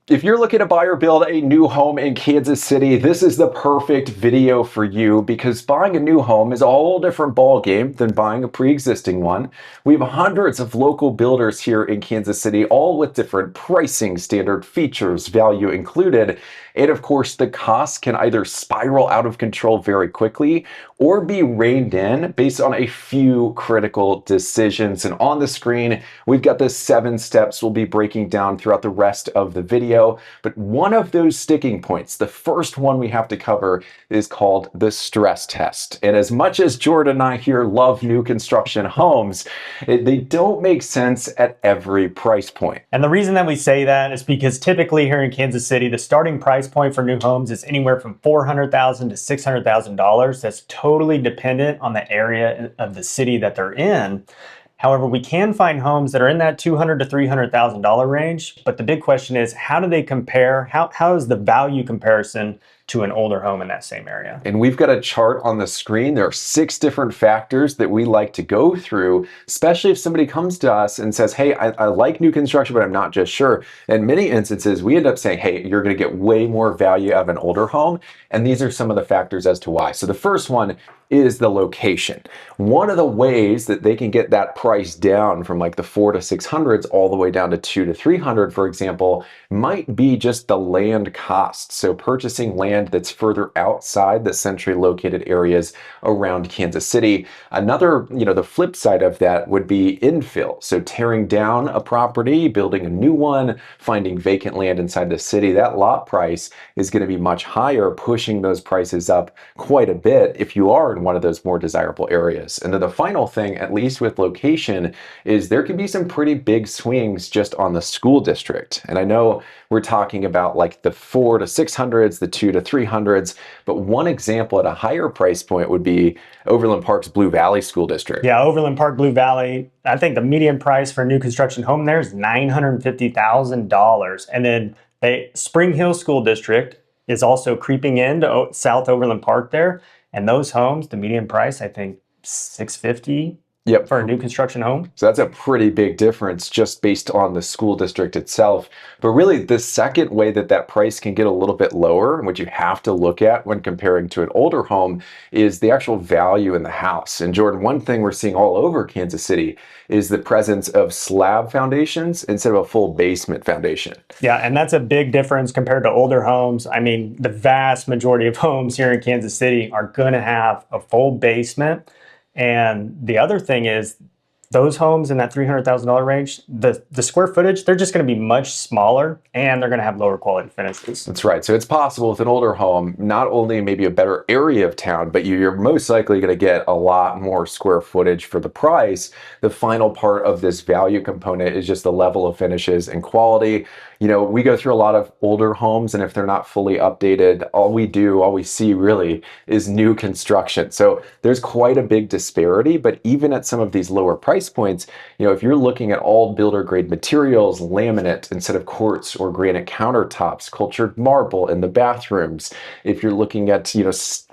If you're looking to buy or build a new home in Kansas City, this is the perfect video for you because buying a new home is a whole different ballgame than buying a pre-existing one. We have hundreds of local builders here in Kansas City, all with different pricing, standard features, value included. And of course, the costs can either spiral out of control very quickly or be reined in based on a few critical decisions. And on the screen, we've got the 7 steps we'll be breaking down throughout the rest of the video. But one of those sticking points, the first one we have to cover, is called the stress test. And as much as Jordan and I here love new construction homes, they don't make sense at every price point. And the reason that we say that is because typically here in Kansas City, the starting price point for new homes is anywhere from $400,000 to $600,000. That's totally dependent on the area of the city that they're in. However, we can find homes that are in that $200,000 to $300,000 range. But the big question is, how do they compare? How is the value comparison to an older home in that same area? And we've got a chart on the screen. There are 6 different factors that we like to go through, especially if somebody comes to us and says, hey, I like new construction, but I'm not just sure. In many instances, we end up saying, hey, you're going to get way more value out of an older home. And these are some of the factors as to why. So the first one is the location. One of the ways that they can get that price down from like the 400s to 600s all the way down to 200 to 300, for example, might be just the land cost. So purchasing land that's further outside the centrally located areas around Kansas City. Another, the flip side of that would be infill. So tearing down a property, building a new one, finding vacant land inside the city, that lot price is going to be much higher, pushing those prices up quite a bit if you are in one of those more desirable areas. And then the final thing, at least with location, is there can be some pretty big swings just on the school district. And I know we're talking about like the 400s to 600s, the 200s to 300s, but one example at a higher price point would be Overland Park's Blue Valley School District. Yeah, Overland Park, Blue Valley. I think the median price for a new construction home there is $950,000. And then the Spring Hill School District is also creeping into South Overland Park there. And those homes, the median price, I think $650,000. Yep. For a new construction home. So that's a pretty big difference just based on the school district itself. But really, the second way that that price can get a little bit lower, and what you have to look at when comparing to an older home, is the actual value in the house. And Jordan, one thing we're seeing all over Kansas City is the presence of slab foundations instead of a full basement foundation. Yeah, and that's a big difference compared to older homes. I mean, the vast majority of homes here in Kansas City are going to have a full basement. And the other thing is, those homes in that $300,000 range, the square footage, they're just going to be much smaller and they're going to have lower quality finishes. That's right. So it's possible with an older home, not only maybe a better area of town, but you're most likely going to get a lot more square footage for the price. The final part of this value component is just the level of finishes and quality. We go through a lot of older homes, and if they're not fully updated, all we see really is new construction. So there's quite a big disparity, but even at some of these lower price points, if you're looking at all builder grade materials, laminate instead of quartz or granite countertops, cultured marble in the bathrooms, if you're looking at,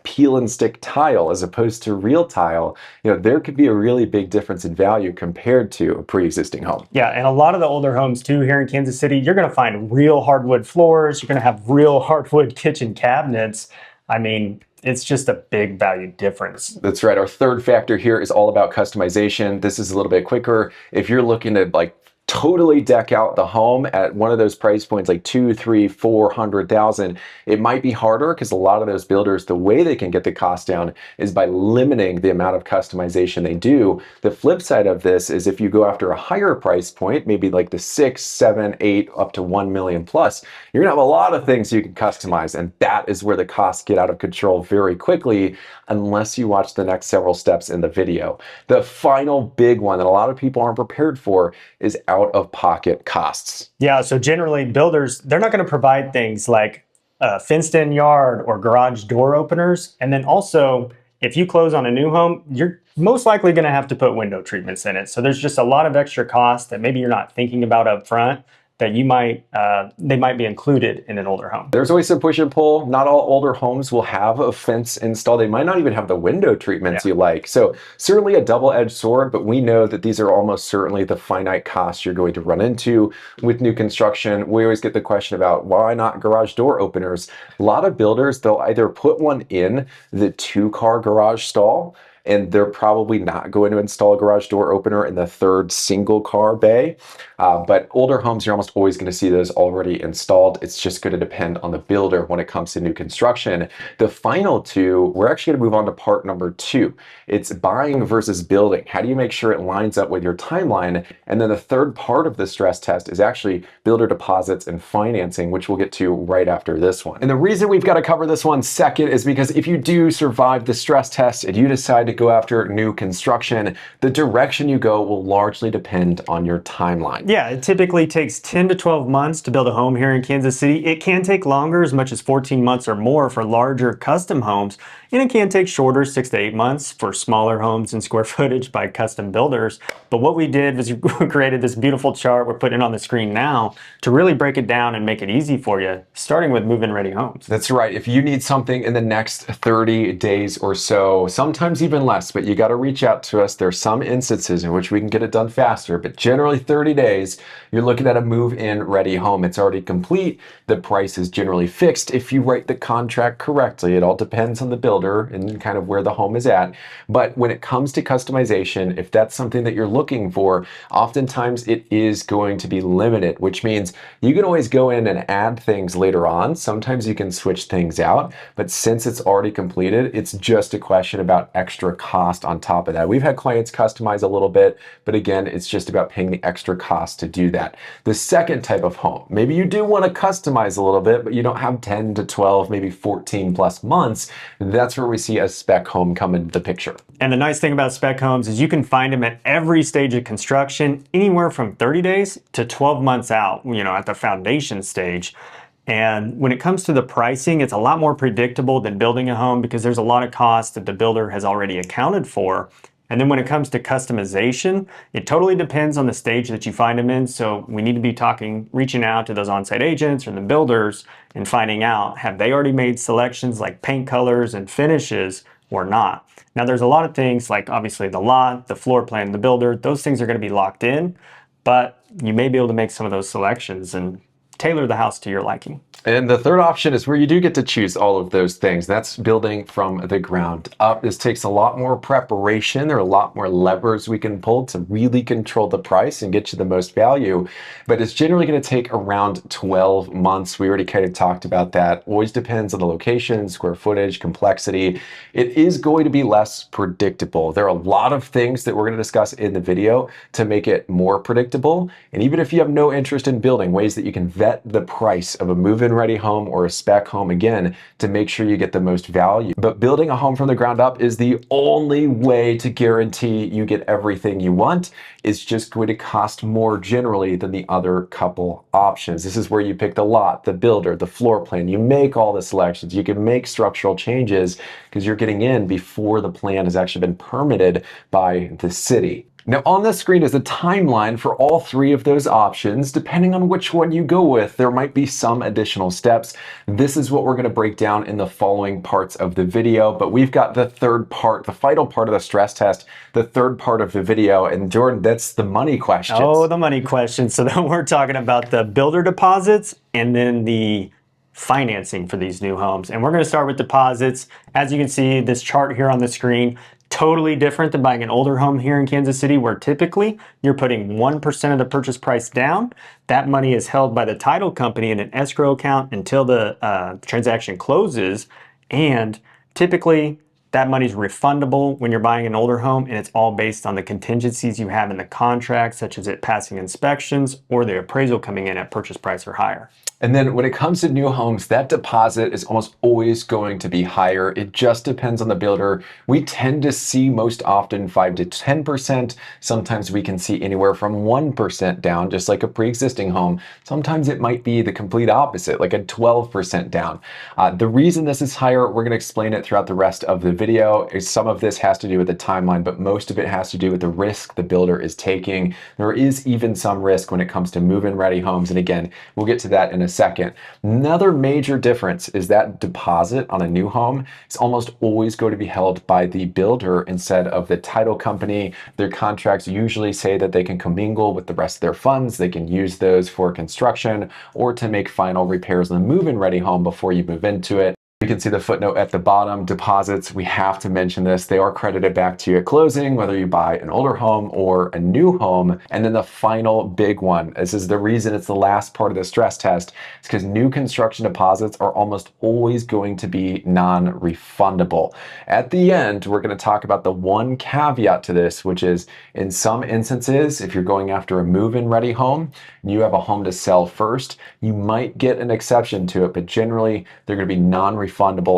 peel and stick tile as opposed to real tile, there could be a really big difference in value compared to a pre-existing home. Yeah, and a lot of the older homes too here in Kansas City, you're going to find real hardwood floors, you're going to have real hardwood kitchen cabinets. I mean, it's just a big value difference. That's right. Our third factor here is all about customization. This is a little bit quicker. If you're looking to totally deck out the home at one of those price points like 200,000, 300,000, 400,000, it might be harder because a lot of those builders, the way they can get the cost down is by limiting the amount of customization they do. The flip side of this is if you go after a higher price point, maybe like the 6, 7, 8 up to 1 million plus, you're gonna have a lot of things you can customize, and that is where the costs get out of control very quickly unless you watch the next several steps in the video. The final big one that a lot of people aren't prepared for is out-of-pocket costs. Yeah, so generally builders, they're not going to provide things like a fenced-in yard or garage door openers. And then also, if you close on a new home, you're most likely going to have to put window treatments in it. So there's just a lot of extra costs that maybe you're not thinking about up front that they might be included in an older home. There's always some push and pull. Not all older homes will have a fence installed. They might not even have the window treatments you like. So certainly a double-edged sword, but we know that these are almost certainly the finite costs you're going to run into with new construction. We always get the question about why not garage door openers? A lot of builders, they'll either put one in the 2-car garage stall, and they're probably not going to install a garage door opener in the 3rd single car bay. But older homes, you're almost always going to see those already installed. It's just going to depend on the builder when it comes to new construction. The final 2, we're actually going to move on to part number 2. It's buying versus building. How do you make sure it lines up with your timeline? And then the 3rd part of the stress test is actually builder deposits and financing, which we'll get to right after this one. And the reason we've got to cover this one second is because if you do survive the stress test and you decide to go after new construction, the direction you go will largely depend on your timeline. Yeah, it typically takes 10 to 12 months to build a home here in Kansas City. It can take longer, as much as 14 months or more for larger custom homes, and it can take shorter, 6 to 8 months for smaller homes and square footage by custom builders. But what we did was we created this beautiful chart we're putting on the screen now to really break it down and make it easy for you, starting with move-in ready homes. That's right. If you need something in the next 30 days or so, sometimes even less, but you got to reach out to us. There's some instances in which we can get it done faster, but generally 30 days, you're looking at a move-in ready home. It's already complete. The price is generally fixed if you write the contract correctly. It all depends on the builder and kind of where the home is at. But when it comes to customization, if that's something that you're looking for, oftentimes it is going to be limited, which means you can always go in and add things later on. Sometimes you can switch things out, but since it's already completed, it's just a question about extra cost on top of that. We've had clients customize a little bit, but again, it's just about paying the extra cost to do that. The second type of home, maybe you do want to customize a little bit, but you don't have 10 to 12, maybe 14 plus months. That's where we see a spec home come into the picture. And the nice thing about spec homes is you can find them at every stage of construction, anywhere from 30 days to 12 months out, at the foundation stage. And when it comes to the pricing, it's a lot more predictable than building a home because there's a lot of costs that the builder has already accounted for. And then when it comes to customization, it totally depends on the stage that you find them in. So we need to be reaching out to those on-site agents or the builders and finding out, have they already made selections like paint colors and finishes or not? Now there's a lot of things like obviously the lot, the floor plan, the builder, those things are going to be locked in, but you may be able to make some of those selections and tailor the house to your liking. And the third option is where you do get to choose all of those things. That's building from the ground up. This takes a lot more preparation. There are a lot more levers we can pull to really control the price and get you the most value. But it's generally going to take around 12 months. We already kind of talked about that. Always depends on the location, square footage, complexity. It is going to be less predictable. There are a lot of things that we're going to discuss in the video to make it more predictable. And even if you have no interest in building, ways that you can vet the price of a move-in ready home or a spec home, again, to make sure you get the most value. But building a home from the ground up is the only way to guarantee you get everything you want. It's just going to cost more generally than the other couple options. This is where you pick the lot, the builder, the floor plan. You make all the selections. You can make structural changes because you're getting in before the plan has actually been permitted by the city. Now on the screen is a timeline for all three of those options. Depending on which one you go with, there might be some additional steps. This is what we're going to break down in the following parts of the video, but we've got the third part, the final part of the stress test, the third part of the video, and Jordan, that's the money questions. Oh, the money questions. So then we're talking about the builder deposits and then the financing for these new homes. And we're going to start with deposits. As you can see, this chart here on the screen, totally different than buying an older home here in Kansas City, where typically you're putting 1% of the purchase price down. That money is held by the title company in an escrow account until the transaction closes. And typically that money is refundable when you're buying an older home, and it's all based on the contingencies you have in the contract, such as it passing inspections or the appraisal coming in at purchase price or higher. And then when it comes to new homes, that deposit is almost always going to be higher. It just depends on the builder. We tend to see most often 5 to 10%. Sometimes we can see anywhere from 1% down, just like a pre-existing home. Sometimes it might be the complete opposite, like a 12% down. The reason this is higher, we're going to explain it throughout the rest of the video. Some of this has to do with the timeline, but most of it has to do with the risk the builder is taking. There is even some risk when it comes to move-in ready homes. And again, we'll get to that in a second. Another major difference is that deposit on a new home is almost always going to be held by the builder instead of the title company. Their contracts usually say that they can commingle with the rest of their funds. They can use those for construction or to make final repairs on the move-in ready home before you move into it. You can see the footnote at the bottom. Deposits, we have to mention this. They are credited back to you at closing, whether you buy an older home or a new home. And then the final big one, this is the reason it's the last part of the stress test, is because new construction deposits are almost always going to be non-refundable. At the end, we're going to talk about the one caveat to this, which is in some instances, if you're going after a move-in ready home, and you have a home to sell first, you might get an exception to it, but generally they're going to be non-refundable.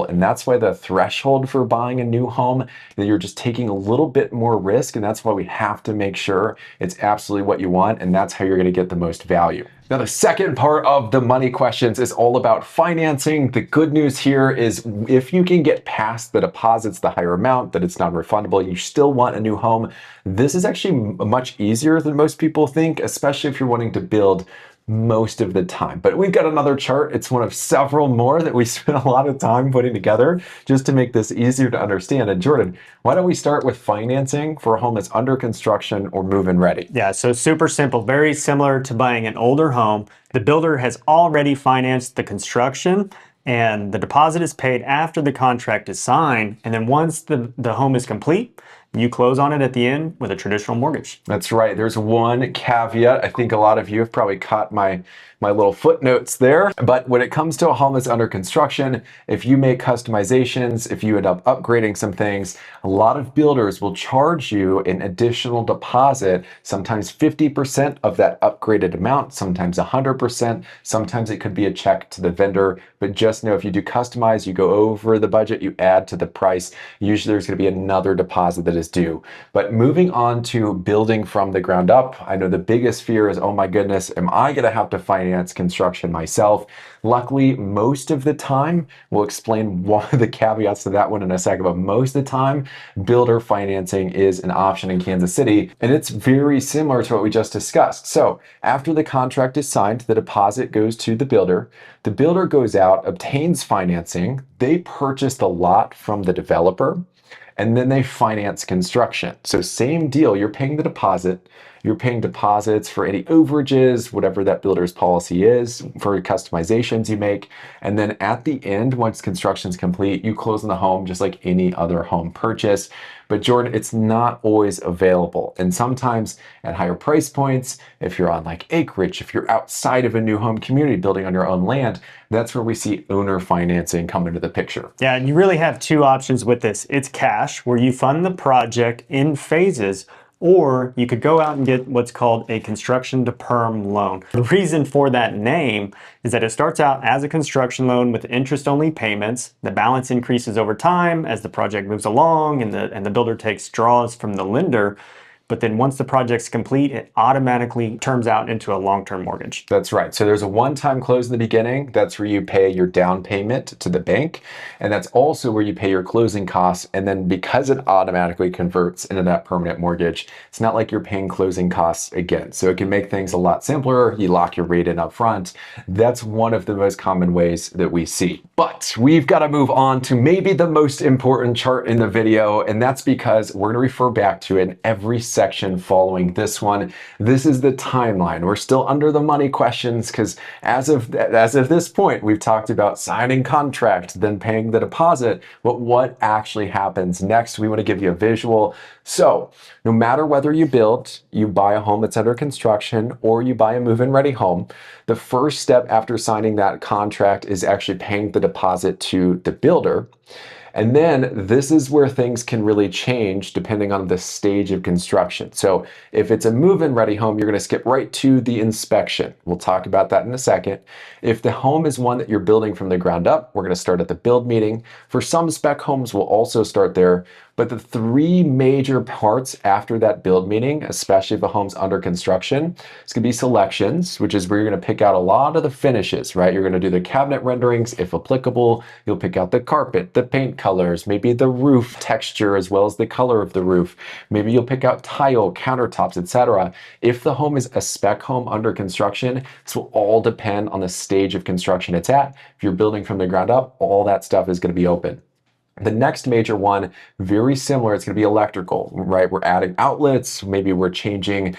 And that's why the threshold for buying a new home, that you're just taking a little bit more risk. And that's why we have to make sure it's absolutely what you want. And that's how you're going to get the most value. Now, the second part of the money questions is all about financing. The good news here is if you can get past the deposits, the higher amount, that it's non-refundable, you still want a new home. This is actually much easier than most people think, especially if you're wanting to build most of the time. But we've got another chart. It's one of several more that we spent a lot of time putting together just to make this easier to understand. And Jordan, why don't we start with financing for a home that's under construction or move-in ready? Yeah, so super simple, very similar to buying an older home. The builder has already financed the construction and the deposit is paid after the contract is signed. And then once the home is complete, you close on it at the end with a traditional mortgage. That's right. There's one caveat. I think a lot of you have probably caught my little footnotes there. But when it comes to a home that's under construction, if you make customizations, if you end up upgrading some things, a lot of builders will charge you an additional deposit, sometimes 50% of that upgraded amount, sometimes 100%, sometimes it could be a check to the vendor. But just know if you do customize, you go over the budget, you add to the price, usually there's going to be another deposit that is due. But moving on to building from the ground up, I know the biggest fear is, oh my goodness, am I going to have to finance construction myself? Luckily, most of the time, we'll explain one of the caveats to that one in a second, but most of the time, builder financing is an option in Kansas City, and it's very similar to what we just discussed. So after the contract is signed, the deposit goes to the builder. The builder goes out, obtains financing, they purchase the lot from the developer, and then they finance construction. So same deal, you're paying the deposit, you're paying deposits for any overages, whatever that builder's policy is, for customizations you make. And then at the end, once construction's complete, you close on the home just like any other home purchase. But Jordan, it's not always available. And sometimes at higher price points, if you're on like acreage, if you're outside of a new home community building on your own land, that's where we see owner financing come into the picture. Yeah, and you really have two options with this. It's cash, where you fund the project in phases, or you could go out and get what's called a construction to perm loan. The reason for that name is that it starts out as a construction loan with interest-only payments. The balance increases over time as the project moves along and the builder takes draws from the lender. But then once the project's complete, it automatically turns out into a long-term mortgage. That's right. So there's a one-time close in the beginning. That's where you pay your down payment to the bank. And that's also where you pay your closing costs. And then because it automatically converts into that permanent mortgage, it's not like you're paying closing costs again. So it can make things a lot simpler. You lock your rate in up front. That's one of the most common ways that we see. But we've got to move on to maybe the most important chart in the video. And that's because we're going to refer back to it in every section following this one. This is the timeline. We're still under the money questions because as of this point, we've talked about signing contract, then paying the deposit, but what actually happens next? We want to give you a visual. So no matter whether you build, you buy a home that's under construction, or you buy a move-in ready home, the first step after signing that contract is actually paying the deposit to the builder. And then this is where things can really change depending on the stage of construction. So if it's a move-in ready home, you're going to skip right to the inspection. We'll talk about that in a second. If the home is one that you're building from the ground up, we're going to start at the build meeting. For some spec homes, we'll also start there. But the three major parts after that build meeting, especially if a home's under construction, it's going to be selections, which is where you're going to pick out a lot of the finishes, right? You're going to do the cabinet renderings, if applicable. You'll pick out the carpet, the paint colors, maybe the roof texture, as well as the color of the roof. Maybe you'll pick out tile, countertops, etc. If the home is a spec home under construction, this will all depend on the stage of construction it's at. If you're building from the ground up, all that stuff is going to be open. The next major one, very similar, it's going to be electrical, right? We're adding outlets, maybe we're changing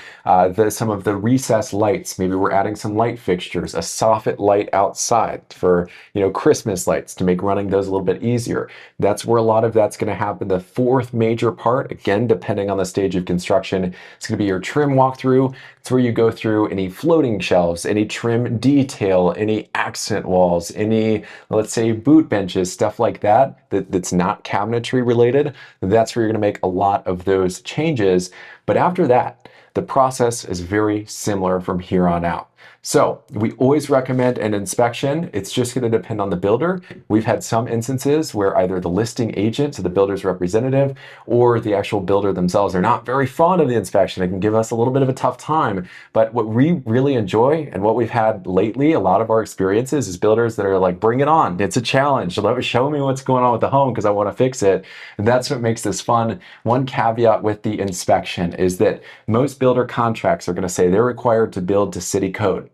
some of the recessed lights, maybe we're adding some light fixtures, a soffit light outside for, Christmas lights to make running those a little bit easier. That's where a lot of that's going to happen. The fourth major part, again, depending on the stage of construction, it's going to be your trim walkthrough. It's where you go through any floating shelves, any trim detail, any accent walls, any, let's say, boot benches, stuff like that's not cabinetry related. That's where you're going to make a lot of those changes. But after that, the process is very similar from here on out. So we always recommend an inspection. It's just going to depend on the builder. We've had some instances where either the listing agent, so the builder's representative, or the actual builder themselves are not very fond of the inspection. It can give us a little bit of a tough time. But what we really enjoy and what we've had lately, a lot of our experiences is builders that are like, bring it on. It's a challenge. Show me what's going on with the home because I want to fix it. And that's what makes this fun. One caveat with the inspection is that most builder contracts are going to say they're required to build to city code.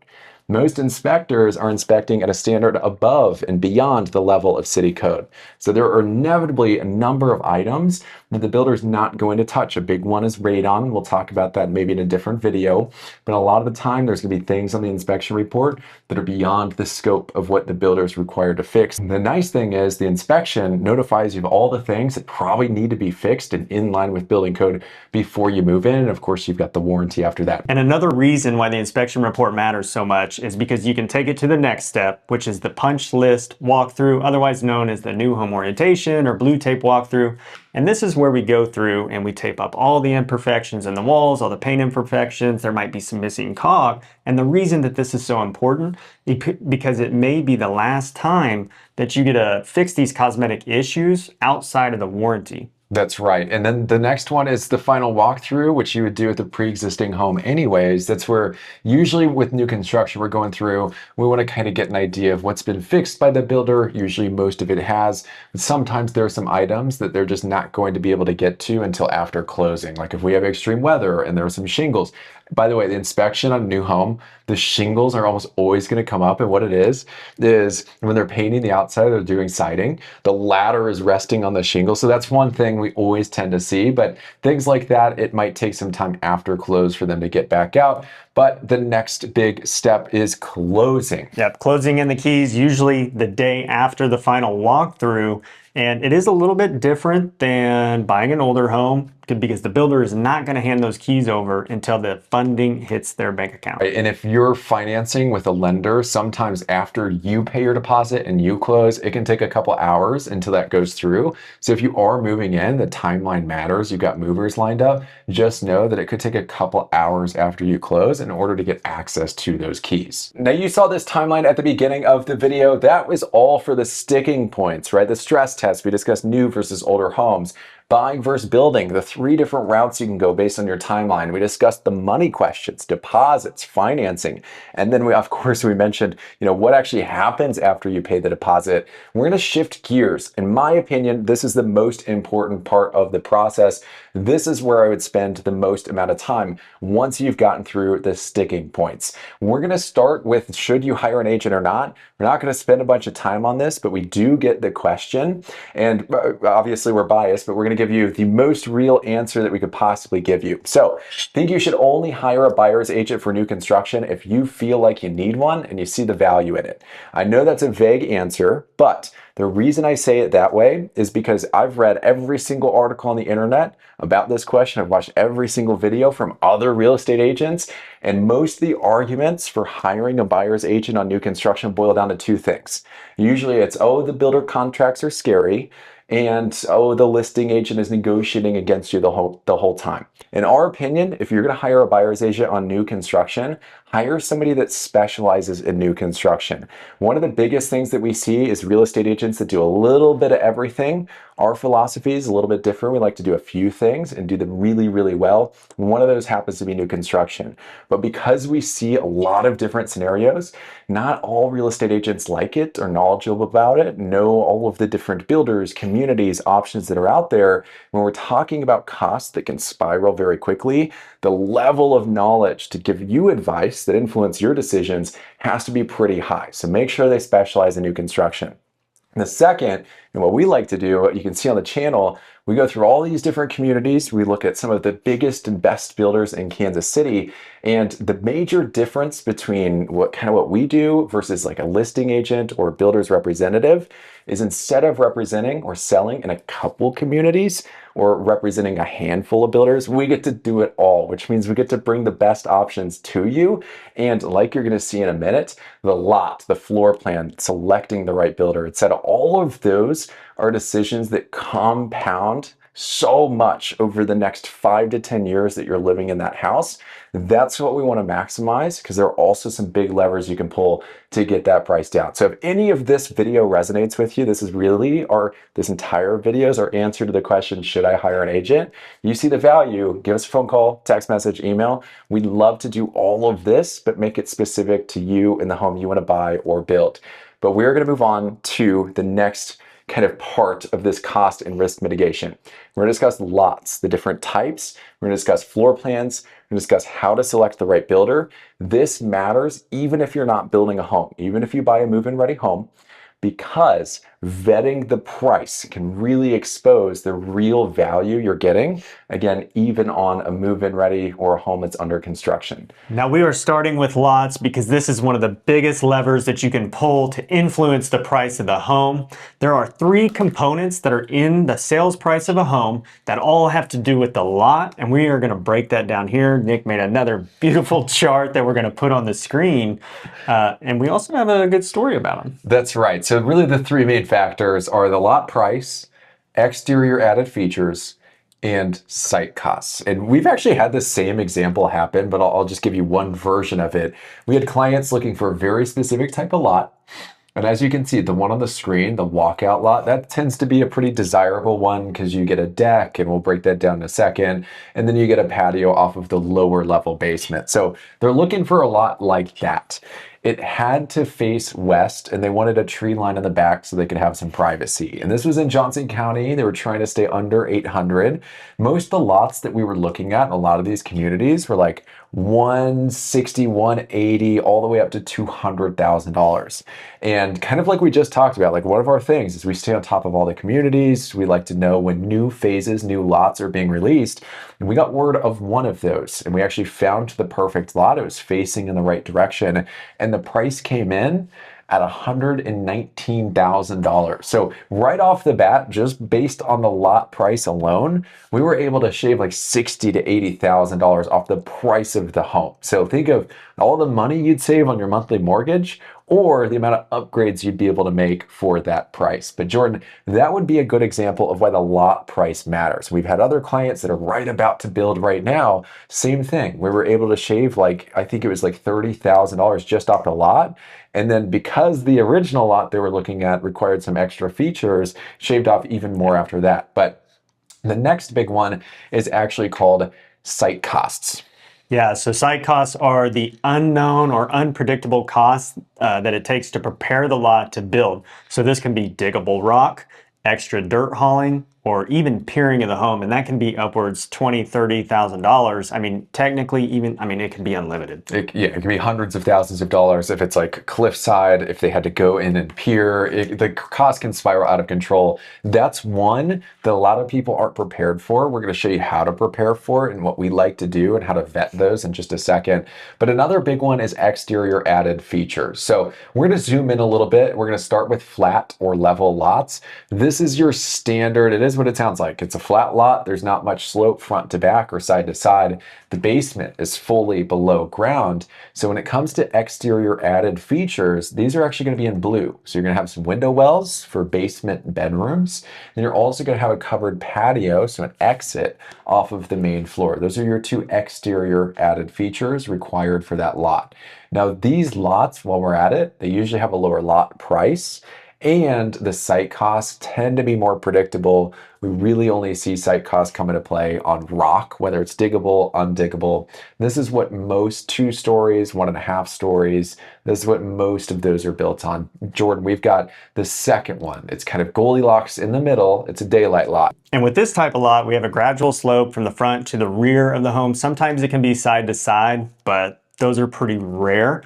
Most inspectors are inspecting at a standard above and beyond the level of city code. So there are inevitably a number of items that the builder's not going to touch. A big one is radon. We'll talk about that maybe in a different video. But a lot of the time, there's going to be things on the inspection report that are beyond the scope of what the builder is required to fix. And the nice thing is the inspection notifies you of all the things that probably need to be fixed and in line with building code before you move in. And of course, you've got the warranty after that. And another reason why the inspection report matters so much is because you can take it to the next step, which is the punch list walkthrough, otherwise known as the new home orientation or blue tape walkthrough. And this is where we go through and we tape up all the imperfections in the walls, all the paint imperfections. There might be some missing caulk. And the reason that this is so important is because it may be the last time that you get to fix these cosmetic issues outside of the warranty. That's right. And then the next one is the final walkthrough, which you would do with the pre-existing home anyways. That's where usually with new construction we're going through, we want to kind of get an idea of what's been fixed by the builder. Usually most of it has. But sometimes there are some items that they're just not going to be able to get to until after closing. Like if we have extreme weather and there are some shingles. By the way, the inspection on a new home, the shingles are almost always going to come up. And what it is when they're painting the outside, they're doing siding, the ladder is resting on the shingle. So that's one thing we always tend to see. But things like that, it might take some time after close for them to get back out. But the next big step is closing. Yep, closing in the keys, usually the day after the final walkthrough. And it is a little bit different than buying an older home because the builder is not going to hand those keys over until the funding hits their bank account. Right. And if you're financing with a lender, sometimes after you pay your deposit and you close, it can take a couple hours until that goes through. So if you are moving in, the timeline matters. You've got movers lined up. Just know that it could take a couple hours after you close in order to get access to those keys. Now you saw this timeline at the beginning of the video. That was all for the sticking points, right? The stress test. We discussed new versus older homes. Buying versus building, the three different routes you can go based on your timeline. We discussed the money questions, deposits, financing, and then of course we mentioned, what actually happens after you pay the deposit. We're going to shift gears. In my opinion, this is the most important part of the process. This is where I would spend the most amount of time once you've gotten through the sticking points. We're going to start with, should you hire an agent or not? We're not going to spend a bunch of time on this, but we do get the question, and obviously we're biased, but we're going to give you the most real answer that we could possibly give you. So I think you should only hire a buyer's agent for new construction if you feel like you need one and you see the value in it. I know that's a vague answer, but the reason I say it that way is because I've read every single article on the internet about this question. I've watched every single video from other real estate agents, and most of the arguments for hiring a buyer's agent on new construction boil down to two things. Usually it's, oh, the builder contracts are scary, and oh, the listing agent is negotiating against you the whole time. In our opinion, if you're going to hire a buyer's agent on new construction, hire somebody that specializes in new construction. One of the biggest things that we see is real estate agents that do a little bit of everything. Our philosophy is a little bit different. We like to do a few things and do them really, really well. One of those happens to be new construction. But because we see a lot of different scenarios, not all real estate agents like it or knowledgeable about it, know all of the different builders, communities, options that are out there. When we're talking about costs that can spiral very quickly, the level of knowledge to give you advice that influence your decisions has to be pretty high. So make sure they specialize in new construction. And the second, and what we like to do, what you can see on the channel, we go through all these different communities. We look at some of the biggest and best builders in Kansas City. And the major difference between what we do versus like a listing agent or builder's representative is instead of representing or selling in a couple communities or representing a handful of builders, we get to do it all, which means we get to bring the best options to you. And like you're going to see in a minute, the lot, the floor plan, selecting the right builder, etc. All of those are decisions that compound so much over the next 5 to 10 years that you're living in that house. That's what we want to maximize, because there are also some big levers you can pull to get that price down. So if any of this video resonates with you, this entire video is our answer to the question, should I hire an agent? You see the value, give us a phone call, text message, email. We'd love to do all of this, but make it specific to you and the home you want to buy or build. But we're going to move on to the next kind of part of this cost and risk mitigation. We're going to discuss lots, the different types. We're going to discuss floor plans. We're going to discuss how to select the right builder. This matters even if you're not building a home, even if you buy a move-in ready home, because vetting the price can really expose the real value you're getting, again, even on a move-in ready or a home that's under construction. Now we are starting with lots because this is one of the biggest levers that you can pull to influence the price of the home. There are 3 components that are in the sales price of a home that all have to do with the lot, and we are going to break that down here. Nick made another beautiful chart that we're going to put on the screen, and we also have a good story about them. That's right. So really the 3 main factors are the lot price, exterior added features, and site costs. And we've actually had the same example happen, but I'll just give you one version of it. We had clients looking for a very specific type of lot. And as you can see, the one on the screen, the walkout lot, that tends to be a pretty desirable one because you get a deck, and we'll break that down in a second. And then you get a patio off of the lower level basement. So they're looking for a lot like that. It had to face west, and they wanted a tree line in the back so they could have some privacy. And this was in Johnson County. They were trying to stay under 800. Most of the lots that we were looking at in a lot of these communities were like 160, 180, all the way up to $200,000. And kind of like we just talked about, like one of our things is we stay on top of all the communities. We like to know when new phases, new lots are being released. And we got word of one of those, and we actually found the perfect lot. It was facing in the right direction, and the price came in at $119,000. So right off the bat, just based on the lot price alone, we were able to shave like $60,000 to $80,000 off the price of the home. So think of all the money you'd save on your monthly mortgage, or the amount of upgrades you'd be able to make for that price. But Jordan, that would be a good example of why the lot price matters. We've had other clients that are right about to build right now. Same thing. We were able to shave I think it was like $30,000 just off the lot. And then because the original lot they were looking at required some extra features, shaved off even more after that. But the next big one is actually called site costs. Yeah, so site costs are the unknown or unpredictable costs that it takes to prepare the lot to build. So this can be diggable rock, extra dirt hauling, or even peering of the home, and that can be upwards $20,000, $30,000. I mean, technically, it can be unlimited. It can be hundreds of thousands of dollars if it's like cliffside, if they had to go in and peer. The cost can spiral out of control. That's one that a lot of people aren't prepared for. We're going to show you how to prepare for it and what we like to do and how to vet those in just a second. But another big one is exterior added features. So we're going to zoom in a little bit. We're going to start with flat or level lots. This is your standard. It is is what it sounds like. It's a flat lot. There's not much slope front to back or side to side. The basement is fully below ground. So when it comes to exterior added features, these are actually going to be in blue. So you're going to have some window wells for basement bedrooms. Then you're also going to have a covered patio, so an exit off of the main floor. Those are your two exterior added features required for that lot. Now, these lots, while we're at it, they usually have a lower lot price, and the site costs tend to be more predictable. We really only see site costs come into play on rock, whether it's diggable, undiggable. This is what most 2 stories, 1.5 stories, this is what most of those are built on. Jordan, we've got the second one. It's kind of Goldilocks in the middle. It's a daylight lot. And with this type of lot, we have a gradual slope from the front to the rear of the home. Sometimes it can be side to side, but those are pretty rare.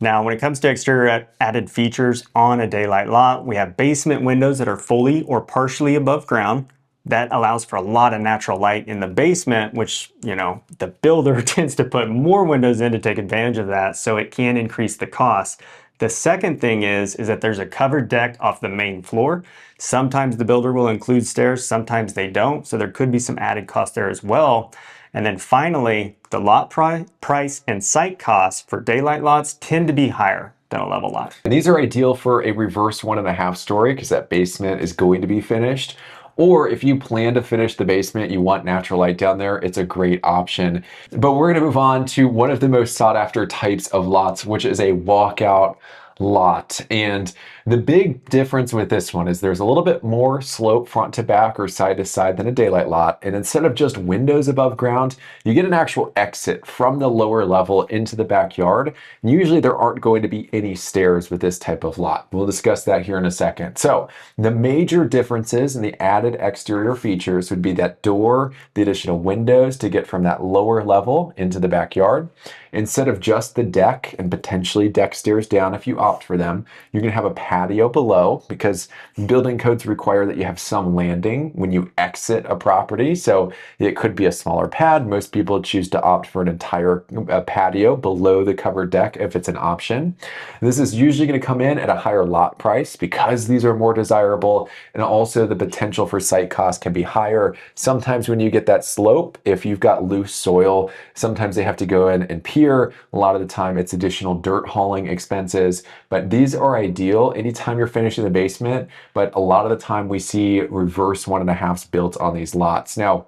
Now, when it comes to exterior added features on a daylight lot, we have basement windows that are fully or partially above ground. That allows for a lot of natural light in the basement, which, the builder tends to put more windows in to take advantage of that, so it can increase the cost. The second thing is that there's a covered deck off the main floor. Sometimes the builder will include stairs, sometimes they don't, so there could be some added cost there as well. And then finally, the lot price and site costs for daylight lots tend to be higher than a level lot. And these are ideal for a reverse 1.5 story because that basement is going to be finished. Or if you plan to finish the basement, you want natural light down there, it's a great option. But we're going to move on to one of the most sought after types of lots, which is a walkout lot. And the big difference with this one is there's a little bit more slope front to back or side to side than a daylight lot. And instead of just windows above ground, you get an actual exit from the lower level into the backyard. And usually there aren't going to be any stairs with this type of lot. We'll discuss that here in a second. So the major differences in the added exterior features would be that door, the additional windows to get from that lower level into the backyard. Instead of just the deck and potentially deck stairs down if you opt for them, you're going to have a patio below because building codes require that you have some landing when you exit a property. So it could be a smaller pad. Most people choose to opt for an entire patio below the covered deck if it's an option. This is usually going to come in at a higher lot price because these are more desirable, and also the potential for site cost can be higher. Sometimes when you get that slope, if you've got loose soil, sometimes they have to go in and pier. A lot of the time it's additional dirt hauling expenses, but these are ideal anytime you're finishing the basement. But a lot of the time we see reverse 1.5s built on these lots. Now,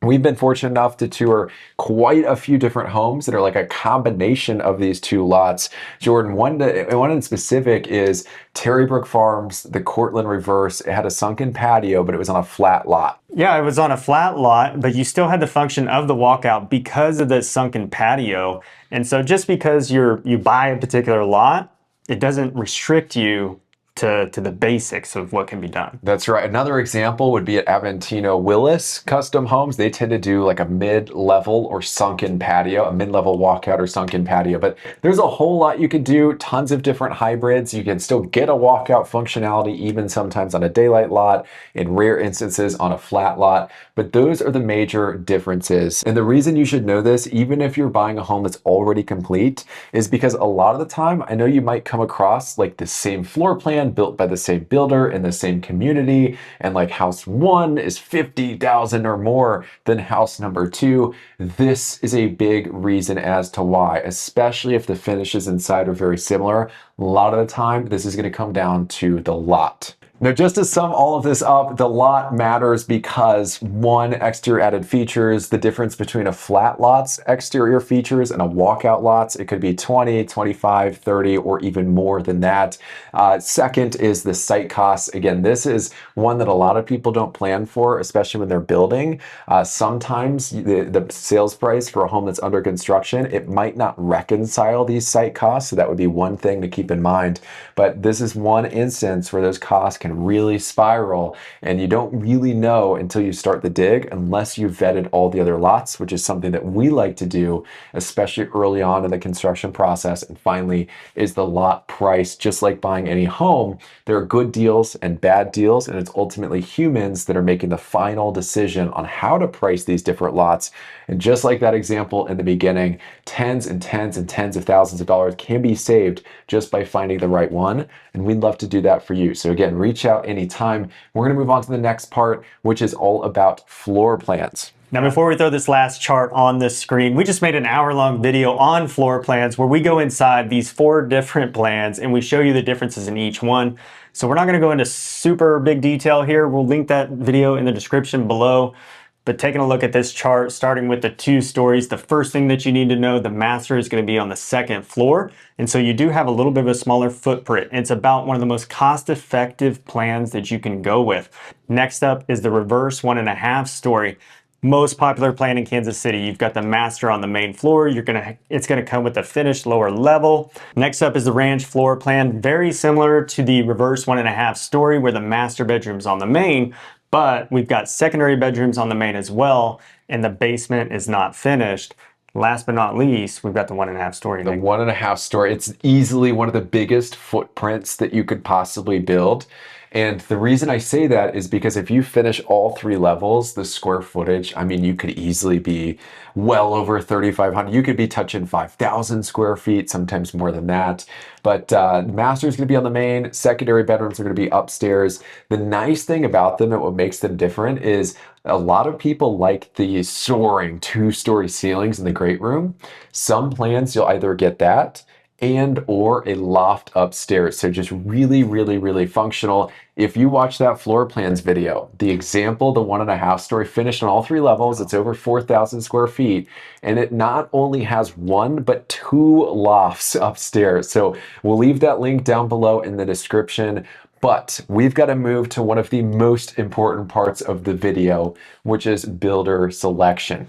we've been fortunate enough to tour quite a few different homes that are like a combination of these 2 lots. Jordan, one in specific is Terry Brook Farms, the Cortland Reverse. It had a sunken patio, but it was on a flat lot. Yeah, it was on a flat lot, but you still had the function of the walkout because of the sunken patio. And so just because you buy a particular lot, it doesn't restrict you to the basics of what can be done. That's right. Another example would be at Aventino Willis Custom Homes. They tend to do like a mid-level or sunken patio, a mid-level walkout or sunken patio. But there's a whole lot you could do, tons of different hybrids. You can still get a walkout functionality, even sometimes on a daylight lot, in rare instances on a flat lot. But those are the major differences. And the reason you should know this, even if you're buying a home that's already complete, is because a lot of the time, I know you might come across like the same floor plan built by the same builder in the same community, and like house 1 is 50,000 or more than house number 2. This is a big reason as to why, especially if the finishes inside are very similar. A lot of the time, this is going to come down to the lot. Now, just to sum all of this up, the lot matters because 1, exterior added features, the difference between a flat lot's exterior features and a walkout lot's, it could be 20, 25, 30, or even more than that. Second is the site costs. Again, this is one that a lot of people don't plan for, especially when they're building. Sometimes the sales price for a home that's under construction, it might not reconcile these site costs. So that would be one thing to keep in mind. But this is one instance where those costs can really spiral, and you don't really know until you start the dig unless you've vetted all the other lots, which is something that we like to do, especially early on in the construction process. And finally is the lot price. Just like buying any home, there are good deals and bad deals, and it's ultimately humans that are making the final decision on how to price these different lots. And just like that example in the beginning, tens and tens and tens of thousands of dollars can be saved just by finding the right one. And we'd love to do that for you. So again, reach reach out anytime. We're going to move on to the next part, which is all about floor plans. Now, before we throw this last chart on the screen, we just made an hour-long video on floor plans where we go inside these 4 different plans and we show you the differences in each one. So we're not going to go into super big detail here. We'll link that video in the description below. But taking a look at this chart, starting with the 2 stories, the first thing that you need to know, the master is going to be on the 2nd floor. And so you do have a little bit of a smaller footprint. It's about one of the most cost-effective plans that you can go with. Next up is the reverse 1.5 story. Most popular plan in Kansas City. You've got the master on the main floor. It's gonna come with a finished lower level. Next up is the ranch floor plan. Very similar to the reverse 1.5 story where the master bedroom's on the main, but we've got secondary bedrooms on the main as well, and the basement is not finished. Last but not least, we've got the 1.5 story. The 1.5 story, it's easily one of the biggest footprints that you could possibly build. And the reason I say that is because if you finish all 3 levels, the square footage, I mean, you could easily be well over 3,500. You could be touching 5,000 square feet, sometimes more than that. But master is going to be on the main, secondary bedrooms are going to be upstairs. The nice thing about them and what makes them different is a lot of people like the soaring 2-story ceilings in the great room. Some plans, you'll either get that and or a loft upstairs. So just really, really, really functional. If you watch that floor plans video, the example, the 1.5 story finished on all 3 levels, it's over 4,000 square feet. And it not only has 1, but 2 lofts upstairs. So we'll leave that link down below in the description. But we've got to move to one of the most important parts of the video, which is builder selection.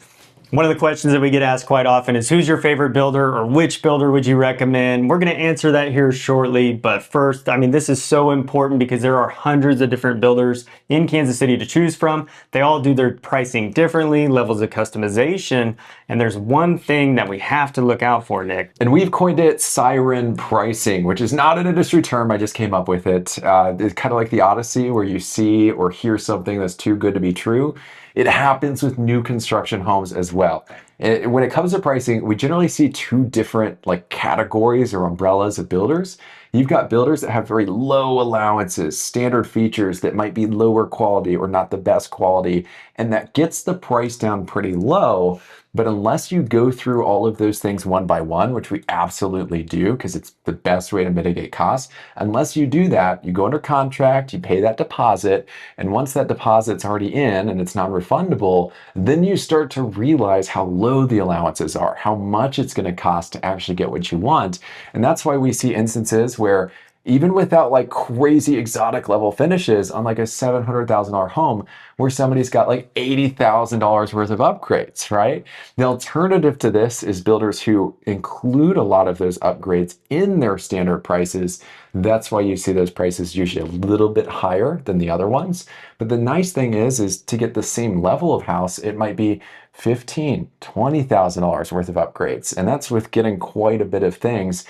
One of the questions that we get asked quite often is who's your favorite builder or which builder would you recommend? We're going to answer that here shortly, but first, I mean, this is so important because there are hundreds of different builders in Kansas City to choose from. They all do their pricing differently, levels of customization, and there's one thing that we have to look out for, Nick. And we've coined it siren pricing, which is not an industry term. I just came up with it. It's kind of like the Odyssey where you see or hear something that's too good to be true. It happens with new construction homes as well. When it comes to pricing, we generally see 2 different categories or umbrellas of builders. You've got builders that have very low allowances, standard features that might be lower quality or not the best quality, and that gets the price down pretty low. But unless you go through all of those things one by one, which we absolutely do because it's the best way to mitigate costs, unless you do that, you go under contract, you pay that deposit, and once that deposit's already in and it's non-refundable, then you start to realize how low the allowances are, how much it's going to cost to actually get what you want. And that's why we see instances where even without crazy exotic level finishes on a $700,000 home where somebody's got $80,000 worth of upgrades, right? The alternative to this is builders who include a lot of those upgrades in their standard prices. That's why you see those prices usually a little bit higher than the other ones. But the nice thing is to get the same level of house, it might be $15,000, $20,000 worth of upgrades. And that's with getting quite a bit of things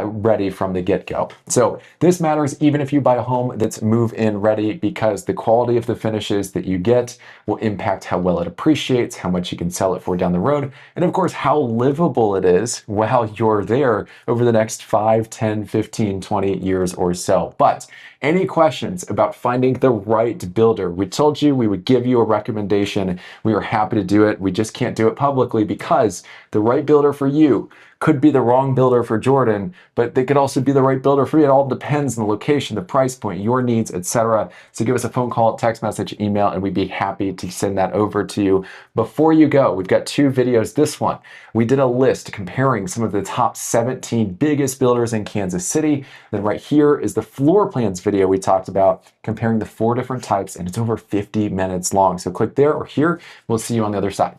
ready from the get-go. So this matters even if you buy a home that's move-in ready, because the quality of the finishes that you get will impact how well it appreciates, how much you can sell it for down the road, and of course how livable it is while you're there over the next 5, 10, 15, 20 years or so. But any questions about finding the right builder? We told you we would give you a recommendation. We are happy to do it. We just can't do it publicly because the right builder for you could be the wrong builder for Jordan, but they could also be the right builder for you. It all depends on the location, the price point, your needs, etc. So give us a phone call, text message, email, and we'd be happy to send that over to you. Before you go, we've got 2 videos. This one, we did a list comparing some of the top 17 biggest builders in Kansas City. Then right here is the floor plans video we talked about, comparing the 4 different types, and it's over 50 minutes long. So click there or here. We'll see you on the other side.